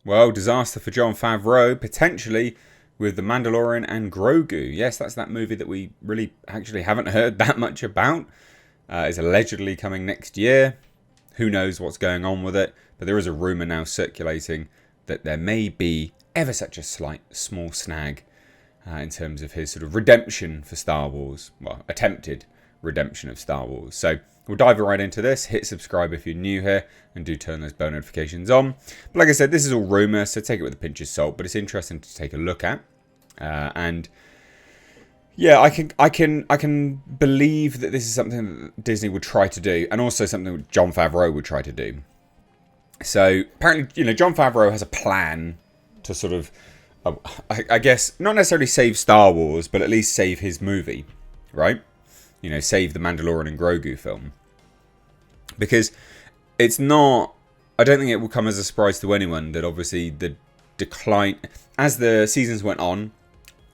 Well, disaster for Jon Favreau, potentially with The Mandalorian and Grogu. Yes, that's that movie that we really actually haven't heard that much about. It's allegedly coming next year. Who knows what's going on with it, but there is a rumour now circulating that there may be ever such a slight, small snag in terms of his sort of redemption for Star Wars. Well, attempted redemption of Star Wars. So we'll dive right into this. Hit subscribe if you're new here, and do turn those bell notifications on. But like I said, this is all rumour, so take it with a pinch of salt. But it's interesting to take a look at, and yeah, I can believe that this is something that Disney would try to do, and also something that Jon Favreau would try to do. So apparently, Jon Favreau has a plan to sort of, I guess, not necessarily save Star Wars, but at least save his movie, right? Save the Mandalorian and Grogu film. Because it's not, I don't think it will come as a surprise to anyone that obviously the decline, as the seasons went on,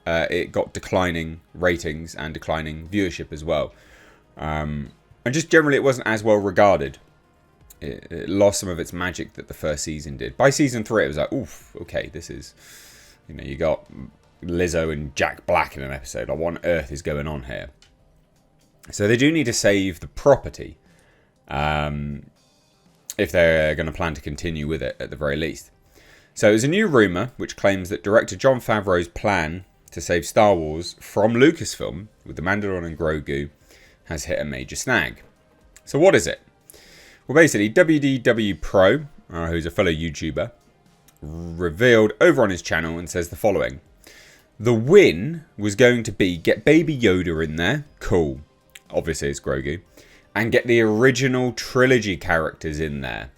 it got declining ratings and declining viewership as well. And just generally it wasn't as well regarded. It lost some of its magic that the first season did. By season 3 it was like, oof, okay, this is, you got Lizzo and Jack Black in an episode. Like, what on earth is going on here? So they do need to save the property if they're going to plan to continue with it at the very least. So there's a new rumour which claims that director Jon Favreau's plan to save Star Wars from Lucasfilm with The Mandalorian and Grogu has hit a major snag. So what is it? Well, basically, WDW Pro, who's a fellow YouTuber, revealed over on his channel and says the following. The win was going to be get Baby Yoda in there. Cool. Obviously it's Grogu. And get the original trilogy characters in there.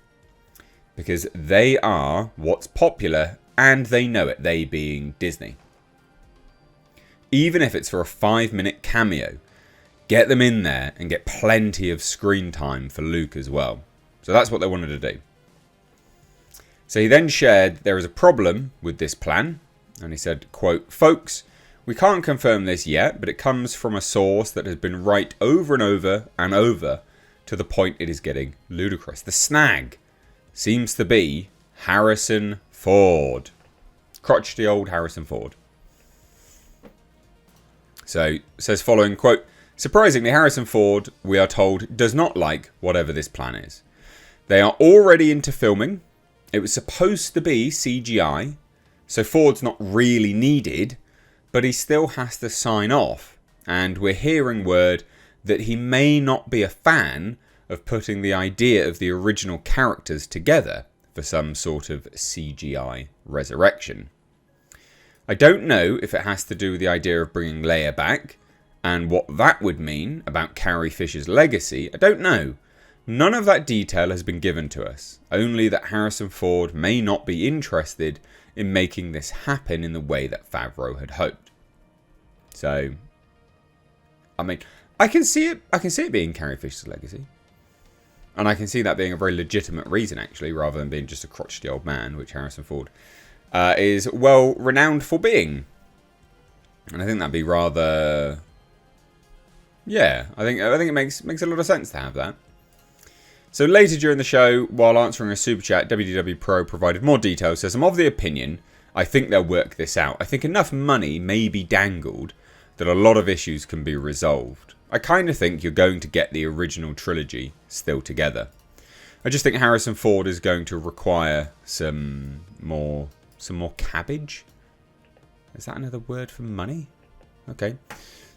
Because they are what's popular, and they know it, they being Disney. Even if it's for a 5-minute cameo, get them in there and get plenty of screen time for Luke as well. So that's what they wanted to do. So he then shared there is a problem with this plan. And he said, quote, "Folks, we can't confirm this yet, but it comes from a source that has been right over and over and over to the point it is getting ludicrous. The snag seems to be Harrison Ford." Crotchety old Harrison Ford. So it says following, quote, "Surprisingly, Harrison Ford, we are told, does not like whatever this plan is. They are already into filming. It was supposed to be CGI, so Ford's not really needed, but he still has to sign off. And we're hearing word that he may not be a fan of putting the idea of the original characters together for some sort of CGI resurrection. I don't know if it has to do with the idea of bringing Leia back and what that would mean about Carrie Fisher's legacy. I don't know. None of that detail has been given to us. Only that Harrison Ford may not be interested in making this happen in the way that Favreau had hoped." So, I mean, I can see it being Carrie Fisher's legacy. And I can see that being a very legitimate reason, actually, rather than being just a crotchety old man, which Harrison Ford is well renowned for being. And I think that'd be rather, yeah, I think it makes a lot of sense to have that. So later during the show, while answering a super chat, WDW Pro provided more details. Says, "I'm of the opinion, I think they'll work this out. I think enough money may be dangled that a lot of issues can be resolved. I kind of think you're going to get the original trilogy still together. I just think Harrison Ford is going to require some more cabbage. Is that another word for money? Okay.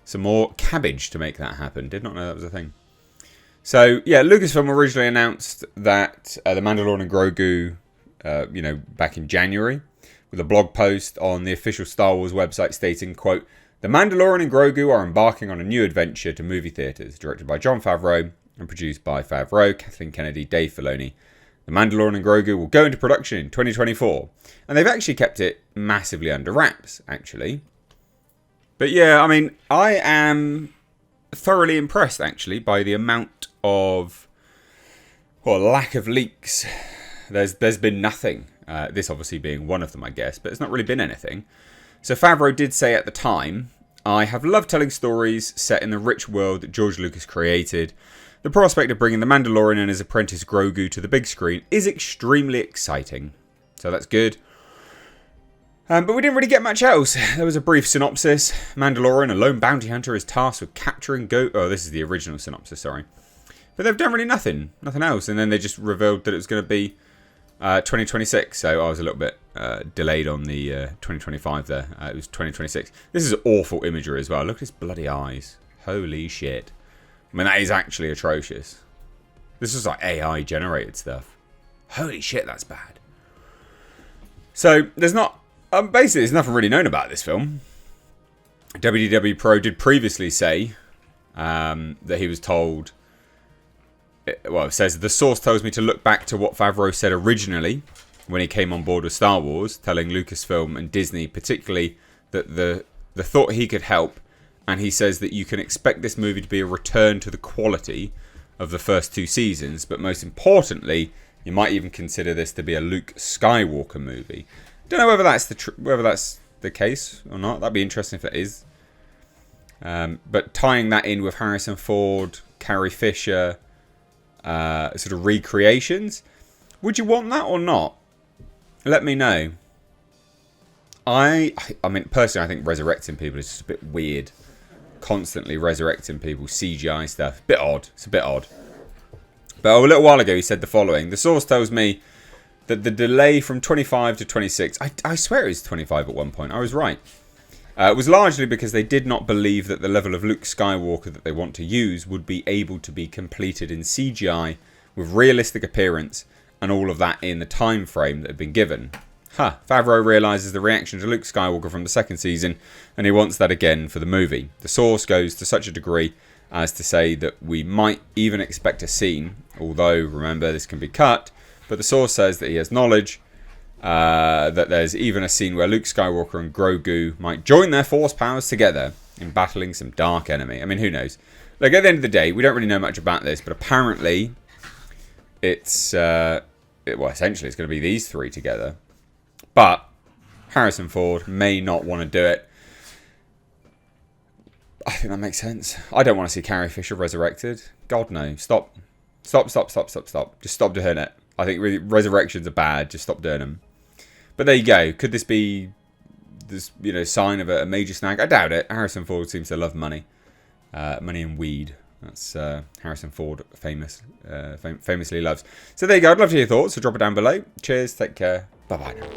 Some more cabbage to make that happen. Did not know that was a thing. So, yeah, Lucasfilm originally announced that The Mandalorian and Grogu, back in January, with a blog post on the official Star Wars website stating, quote, "The Mandalorian and Grogu are embarking on a new adventure to movie theatres, directed by Jon Favreau and produced by Favreau, Kathleen Kennedy, Dave Filoni. The Mandalorian and Grogu will go into production in 2024. And they've actually kept it massively under wraps, actually. But yeah, I mean, I am thoroughly impressed, actually, by the amount of, lack of leaks. There's been nothing. This obviously being one of them, I guess, but it's not really been anything. So Favreau did say at the time, "I have loved telling stories set in the rich world that George Lucas created. The prospect of bringing the Mandalorian and his apprentice Grogu to the big screen is extremely exciting. So that's good. But we didn't really get much else. There was a brief synopsis. Mandalorian, a lone bounty hunter, is tasked with capturing Oh, this is the original synopsis, sorry. But they've done really nothing else. And then they just revealed that it was going to be 2026. So I was a little bit delayed on the 2025 there. It was 2026. This is awful imagery as well. Look at his bloody eyes. Holy shit. I mean, that is actually atrocious. This is like AI generated stuff. Holy shit, that's bad. So there's not... basically, there's nothing really known about this film. WDW Pro did previously say that he was told... Well, it says, the source tells me to look back to what Favreau said originally when he came on board with Star Wars, telling Lucasfilm and Disney particularly that the thought he could help, and he says that you can expect this movie to be a return to the quality of the first 2 seasons, but most importantly, you might even consider this to be a Luke Skywalker movie. Don't know whether that's the case or not. That'd be interesting if it is. But tying that in with Harrison Ford, Carrie Fisher, sort of recreations, would you want that or not? Let me know. I mean, personally, I think resurrecting people is just a bit weird. Constantly resurrecting people, CGI stuff. Bit odd. It's a bit odd. But a little while ago, he said the following. The source tells me that the delay from 25 to 26... I swear it was 25 at one point. I was right. It was largely because they did not believe that the level of Luke Skywalker that they want to use would be able to be completed in CGI with realistic appearance and all of that in the time frame that had been given. Favreau realises the reaction to Luke Skywalker from the second season, and he wants that again for the movie. The source goes to such a degree as to say that we might even expect a scene, although, remember, this can be cut, but the source says that he has knowledge that there's even a scene where Luke Skywalker and Grogu might join their force powers together in battling some dark enemy. I mean, who knows? Like, at the end of the day, we don't really know much about this, but apparently it's, essentially it's going to be these 3 together. But Harrison Ford may not want to do it. I think that makes sense. I don't want to see Carrie Fisher resurrected. God, no. Stop. Just stop doing it. I think resurrections are bad. Just stop doing them. But there you go. Could this be this, sign of a major snag? I doubt it. Harrison Ford seems to love money. Money and weed. That's Harrison Ford famously loves. So there you go. I'd love to hear your thoughts. So drop it down below. Cheers. Take care. Bye-bye now.